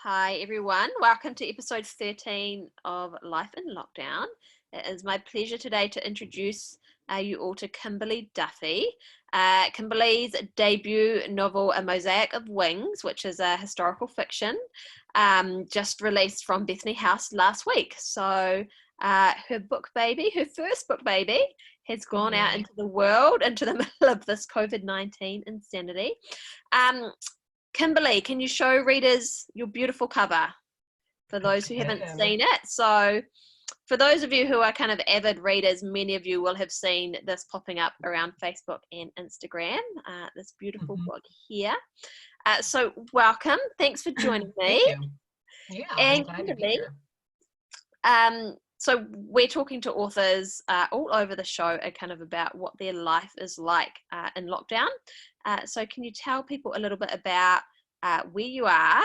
Hi everyone, welcome to episode 13 of Life in Lockdown. It is my pleasure today to introduce you all to Kimberly Duffy. Kimberly's debut novel, A Mosaic of Wings, which is a historical fiction, just released from Bethany House last week. So her book baby, her first book baby, has gone out into the world, into the middle of this COVID-19 insanity. Kimberly, can you show readers your beautiful cover for those who haven't seen it? So for those of you who are kind of avid readers, many of you will have seen this popping up around Facebook and Instagram, this beautiful book here. So welcome. Thanks for joining me. Thank you. Yeah, I'm glad to be here. So we're talking to authors all over the show kind of about what their life is like in lockdown. So can you tell people a little bit about where you are,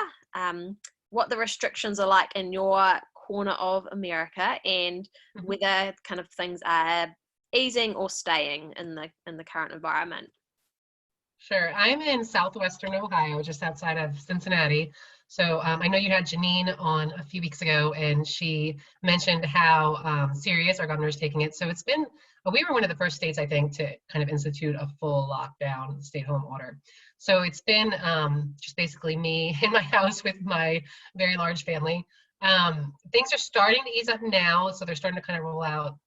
what the restrictions are like in your corner of America, and whether kind of things are easing or staying in the current environment? Sure. I'm in southwestern Ohio, just outside of Cincinnati. So I know you had Janine on a few weeks ago, and she mentioned how serious our governor is taking it. So we were one of the first states, I think, to kind of institute a full lockdown, stay-at-home order. So it's been just basically me in my house with my very large family. Things are starting to ease up now, so they're starting to kind of roll out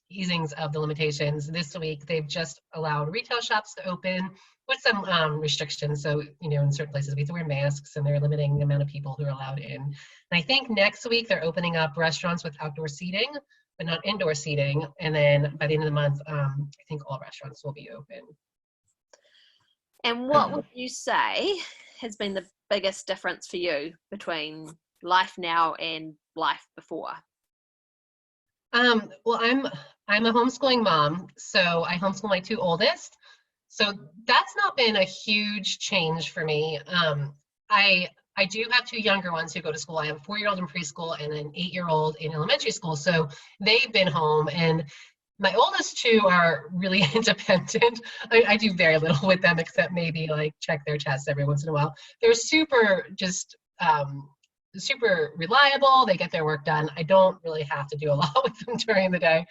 easings of the limitations. This week, they've just allowed retail shops to open with some restrictions. So, in certain places we have to wear masks, and they're limiting the amount of people who are allowed in. And I think next week they're opening up restaurants with outdoor seating, but not indoor seating. And then by the end of the month, I think all restaurants will be open. And what would you say has been the biggest difference for you between life now and life before? Well, I'm a homeschooling mom, so I homeschool my two oldest. So that's not been a huge change for me. I do have two younger ones who go to school. I have a 4-year-old in preschool and an 8-year-old in elementary school. So they've been home, and my oldest two are really independent. I do very little with them except maybe like check their tests every once in a while. They're super reliable. They get their work done. I don't really have to do a lot with them during the day.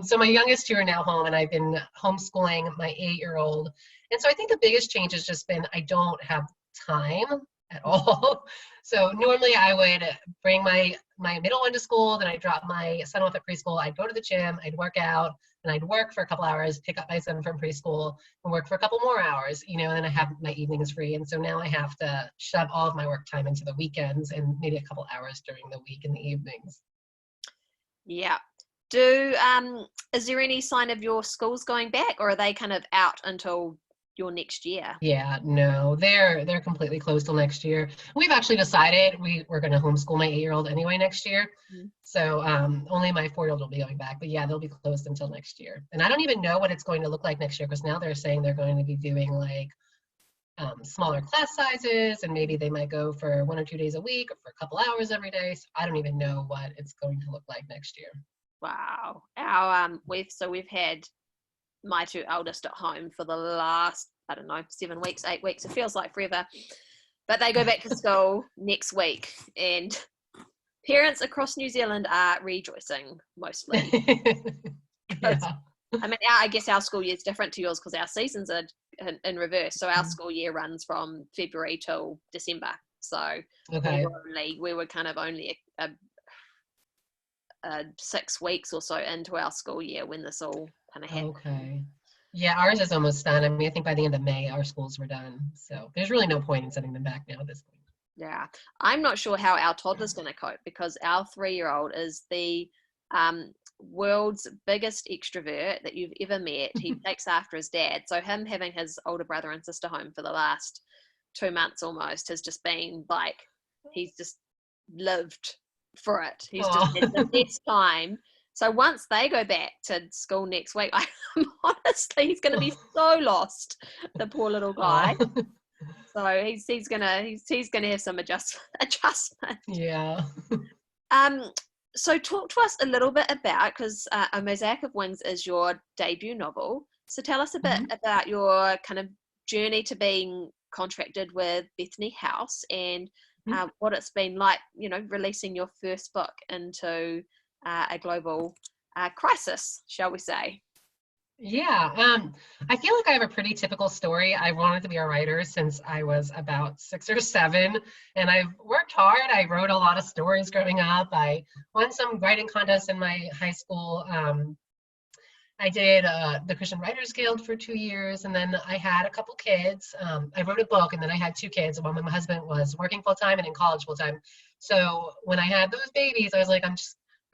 So my youngest two are now home, and I've been homeschooling my 8-year-old. And so I think the biggest change has just been I don't have time at all. So normally I would bring my middle one to school, then I'd drop my son off at preschool. I'd go to the gym, I'd work out, and I'd work for a couple hours, pick up my son from preschool, and work for a couple more hours, and then I have my evenings free. And so now I have to shove all of my work time into the weekends and maybe a couple hours during the week in the evenings. Yeah. Is there any sign of your schools going back, or are they kind of out until your next year? Yeah, no, they're completely closed till next year. We've actually decided we're going to homeschool my 8-year-old anyway next year. So only my 4-year-old will be going back, but yeah, they'll be closed until next year. And I don't even know what it's going to look like next year, because now they're saying they're going to be doing like smaller class sizes, and maybe they might go for 1 or 2 days a week or for a couple hours every day. So I don't even know what it's going to look like next year. Wow. We've had my two eldest at home for the last, 7 weeks, 8 weeks. It feels like forever. But they go back to school next week, and parents across New Zealand are rejoicing mostly. Yeah. I guess our school year is different to yours because our seasons are in reverse. So our school year runs from February till December. So okay. we were kind of only 6 weeks or so into our school year when this all kind of happened. Okay. Yeah, ours is almost done. I mean, I think by the end of May, our schools were done. So there's really no point in sending them back now at this point. Yeah. I'm not sure how our toddler's going to cope, because our 3-year-old is the world's biggest extrovert that you've ever met. He takes after his dad. So him having his older brother and sister home for the last 2 months almost has just been like, he's just lived for it. He's just had the best time. So once they go back to school next week, honestly, he's going to be so lost, the poor little guy. So he's gonna have some adjustment. Yeah. So talk to us a little bit about, because A Mosaic of Wings is your debut novel. So tell us a bit about your kind of journey to being contracted with Bethany House, and what it's been like, releasing your first book into a global crisis, shall we say. Yeah, I feel like I have a pretty typical story. I wanted to be a writer since I was about 6 or 7, and I've worked hard. I wrote a lot of stories growing up. I won some writing contests in my high school. I did the Christian Writers Guild for 2 years, and then I had a couple kids. I wrote a book, and then I had 2 kids while my husband was working full-time and in college full-time. So when I had those babies, I was like,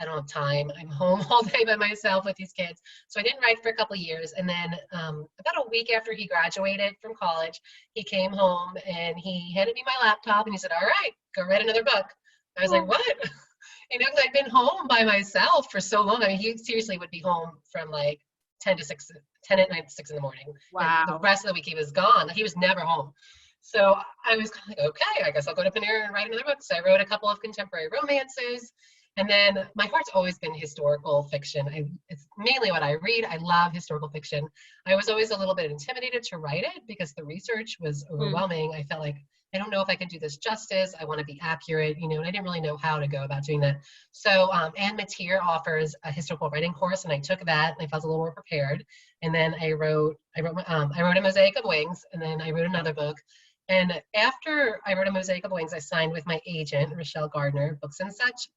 I don't have time. I'm home all day by myself with these kids. So I didn't write for a couple of years. And then about a week after he graduated from college, he came home and he handed me my laptop and he said, all right, go write another book. I was like, what? Because I'd been home by myself for so long. I mean, he seriously would be home from like 10 at night to 6 in the morning. Wow. And the rest of the week he was gone. He was never home. So I was kind of like, okay, I guess I'll go to Panera and write another book. So I wrote a couple of contemporary romances. And then my heart's always been historical fiction. It's mainly what I read. I love historical fiction. I was always a little bit intimidated to write it because the research was overwhelming. I felt like, I don't know if I can do this justice. I want to be accurate, and I didn't really know how to go about doing that. So Ann Mateer offers a historical writing course, and I took that, and I felt a little more prepared. And then I wrote a Mosaic of Wings, and then I wrote another book. And after I wrote a Mosaic of Wings, I signed with my agent, Rochelle Gardner, Books and Such.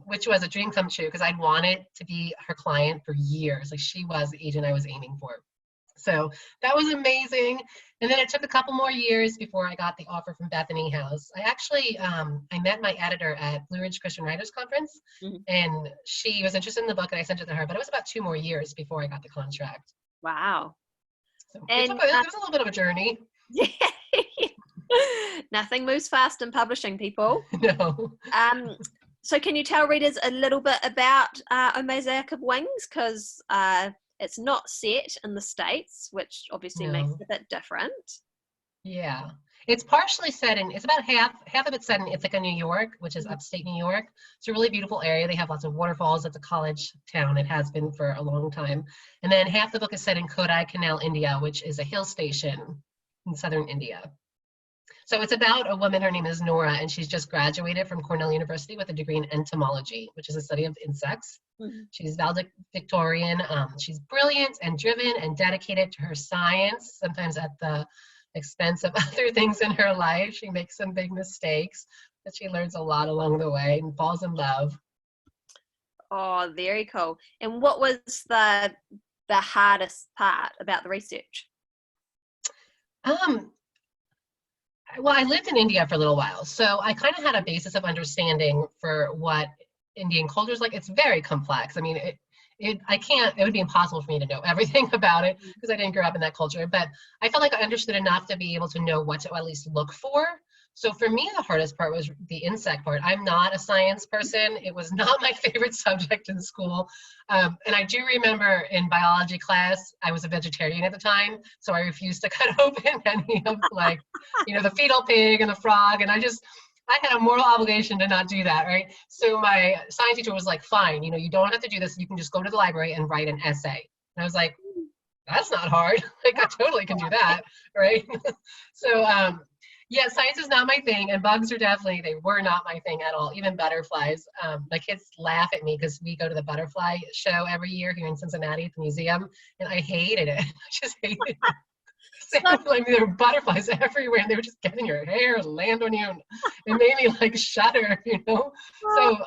Which was a dream come true because I'd wanted to be her client for years. Like, she was the agent I was aiming for. So that was amazing. And then it took a couple more years before I got the offer from Bethany House. I actually, I met my editor at Blue Ridge Christian Writers Conference, and she was interested in the book and I sent it to her, but it was about 2 more years before I got the contract. Wow. So it was a little bit of a journey. Yeah. Nothing moves fast in publishing, people. No. So can you tell readers a little bit about A Mosaic of Wings? Because it's not set in the States, which obviously makes it a bit different. Yeah. It's partially set in, it's about half of it's set in Ithaca, New York, which is upstate New York. It's a really beautiful area. They have lots of waterfalls. It's a college town. It has been for a long time. And then half the book is set in Kodaikanal, India, which is a hill station in southern India. So it's about a woman, her name is Nora, and she's just graduated from Cornell University with a degree in entomology, which is a study of insects. She's valedictorian. She's brilliant and driven and dedicated to her science, sometimes at the expense of other things in her life. She makes some big mistakes, but she learns a lot along the way and falls in love. Oh, very cool. And what was the hardest part about the research? Well, I lived in India for a little while, so I kind of had a basis of understanding for what Indian culture is like. It's very complex. I mean, it would be impossible for me to know everything about it because I didn't grow up in that culture, but I felt like I understood enough to be able to know what to at least look for. So for me, the hardest part was the insect part. I'm not a science person. It was not my favorite subject in school. And I do remember in biology class, I was a vegetarian at the time, so I refused to cut open any of the fetal pig and the frog. And I had a moral obligation to not do that, right? So my science teacher was like, fine, you don't have to do this. You can just go to the library and write an essay. And I was like, that's not hard. Like, I totally can do that, right? So, yeah, science is not my thing, and bugs they were not my thing at all, even butterflies. My kids laugh at me because we go to the butterfly show every year here in Cincinnati at the museum, and I hated it. I just hated it. I mean, there were butterflies everywhere, and they were just getting your hair, land on you, and it made me shudder, So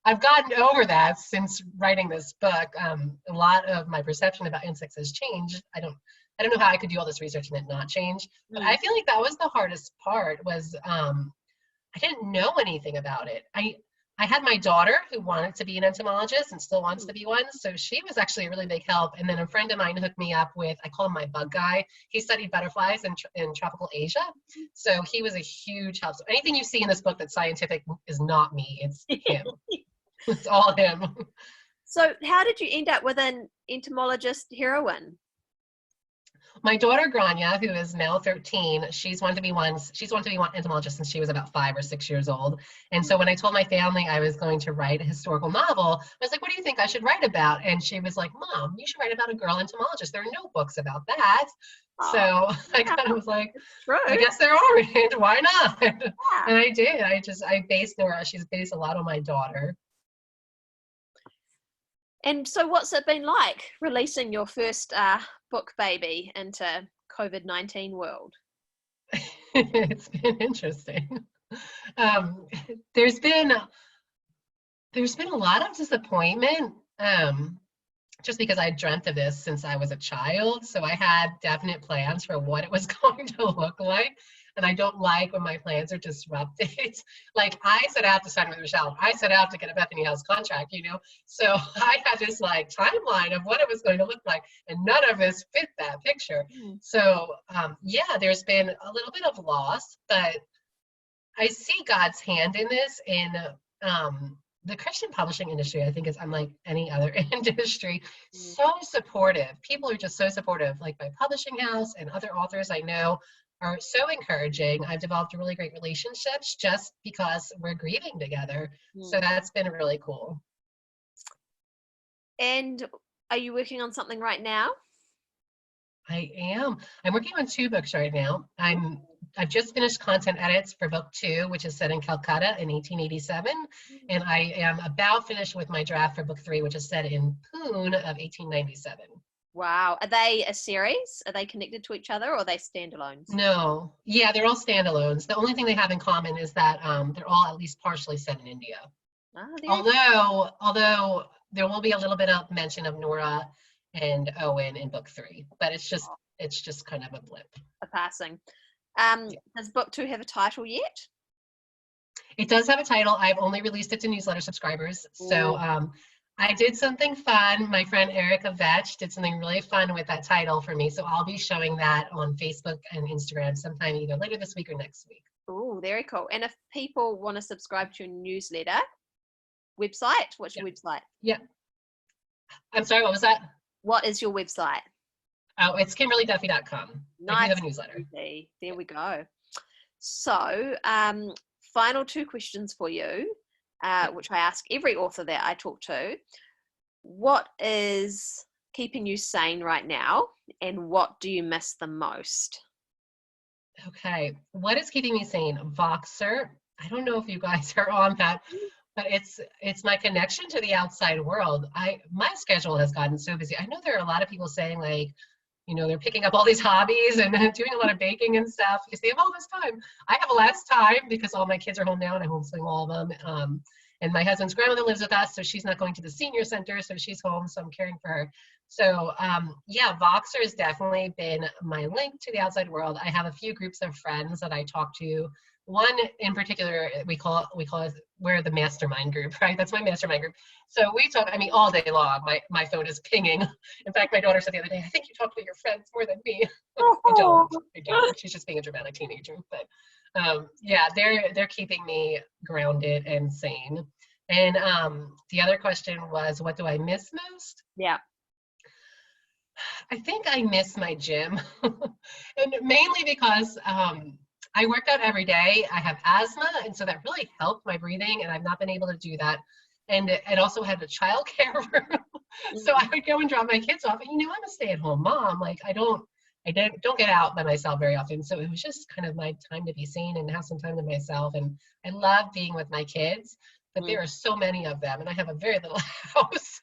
I've gotten over that since writing this book. A lot of my perception about insects has changed. I don't know how I could do all this research and it not change, but I feel like that was the hardest part was I didn't know anything about it. I had my daughter who wanted to be an entomologist and still wants to be one, so she was actually a really big help. And then a friend of mine hooked me up with, I call him my bug guy. He studied butterflies in tropical Asia, so he was a huge help. So anything you see in this book that's scientific is not me, it's him. It's all him. So how did you end up with an entomologist heroine? My daughter Grania, who is now 13, she's wanted to be one entomologist since she was about 5 or 6 years old. And so when I told my family I was going to write a historical novel, I was like, what do you think I should write about? And she was like, Mom, you should write about a girl entomologist. There are no books about that. So Oh, I yeah, kind of was like, it's true. I guess they're orange. Why not? Yeah. And I did. I based Nora. She's based a lot on my daughter. And so, what's it been like releasing your first book baby into COVID-19 world? It's been interesting. Um, there's been a lot of disappointment. Just because I dreamt of this since I was a child. So I had definite plans for what it was going to look like. And I don't like when my plans are disrupted. Like I set out to sign with Michelle. I set out to get a Bethany House contract, you know? So I had this like timeline of what it was going to look like. And none of this fit that picture. Mm. So yeah, there's been a little bit of loss, but I see God's hand in this in the Christian publishing industry. I think is unlike any other industry. Mm. So supportive. People are just so supportive. Like my publishing house and other authors I know are so encouraging. I've developed really great relationships just because we're grieving together. So Mm. that's been really cool. And are you working on something right now? I am. I'm working on 2 books right now. I've just finished content edits for book 2, which is set in Calcutta in 1887, and I am about finished with my draft for book 3, which is set in Poon of 1897. Wow. Are they a series? Are they connected to each other or are they standalones? No, yeah, they're all standalones. The only thing they have in common is that they're all at least partially set in India. Ah, there you Although there will be a little bit of mention of Nora and Owen in book 3, but it's just kind of a blip. a passing. Yeah. Does book 2 have a title yet? It does have a title. I've only released it to newsletter subscribers. So Ooh. I did something fun. My friend Erica Vetch did something really fun with that title for me. So I'll be showing that on Facebook and Instagram sometime either later this week or next week. Ooh, very cool. And if people want to subscribe to your newsletter website, what's Yeah. your website? Yeah. I'm sorry, what was that? What is your website? Oh, it's KimberlyDuffy.com. I do Nice. have a newsletter. Easy. There we go. So, final 2 questions for you, which I ask every author that I talk to. What is keeping you sane right now, and what do you miss the most? Okay. What is keeping me sane? Voxer. I don't know if you guys are on that, but it's my connection to the outside world. My schedule has gotten so busy. I know there are a lot of people saying like, you know, they're picking up all these hobbies and doing a lot of baking and stuff because they have all this time. I have less time because all my kids are home now and I homeschool all of them. And my husband's grandmother lives with us, so she's not going to the senior center, so she's home, so I'm caring for her. So yeah, Voxer has definitely been my link to the outside world. I have a few groups of friends that I talk to. One in particular, we call it, we're the mastermind group, right? That's my mastermind group. So we talk, I mean, all day long, my phone is pinging. In fact, my daughter said the other day, I think you talk to your friends more than me. I don't. She's just being a dramatic teenager. But yeah, they're keeping me grounded and sane. And the other question was, what do I miss most? Yeah. I think I miss my gym, and mainly because I work out every day. I have asthma, and so that really helped my breathing, and I've not been able to do that. And it also had a childcare room, so I would go and drop my kids off. And you know, I'm a stay-at-home mom. Like I don't get out by myself very often. So it was just kind of my time to be seen and have some time to myself. And I love being with my kids, but there are so many of them, and I have a very little house.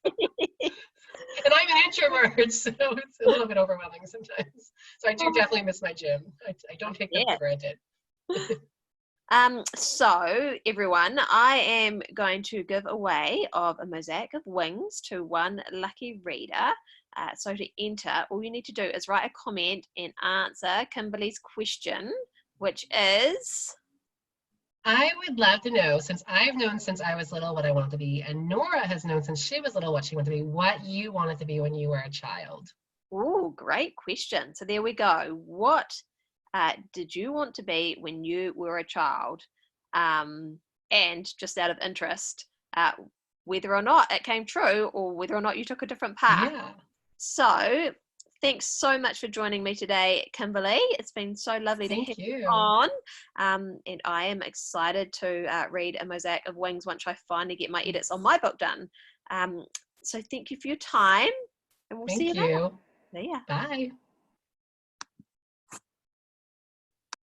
And I'm an introvert, so it's a little bit overwhelming sometimes. So I do definitely miss my gym. I don't take them for granted. So everyone, I am going to give away of a Mosaic of Wings to one lucky reader. So to enter, all you need to do is write a comment and answer Kimberly's question, which is... I would love to know, since I've known since I was little what I wanted to be, and Nora has known since she was little what she wanted to be, what you wanted to be when you were a child. Oh, great question. So there we go. What did you want to be when you were a child? And just out of interest, whether or not it came true or whether or not you took a different path. Yeah. So thanks so much for joining me today, Kimberly. It's been so lovely to have you on. And I am excited to read A Mosaic of Wings once I finally get my edits on my book done. So thank you for your time, and we'll see you later. Thank you. See ya. Bye.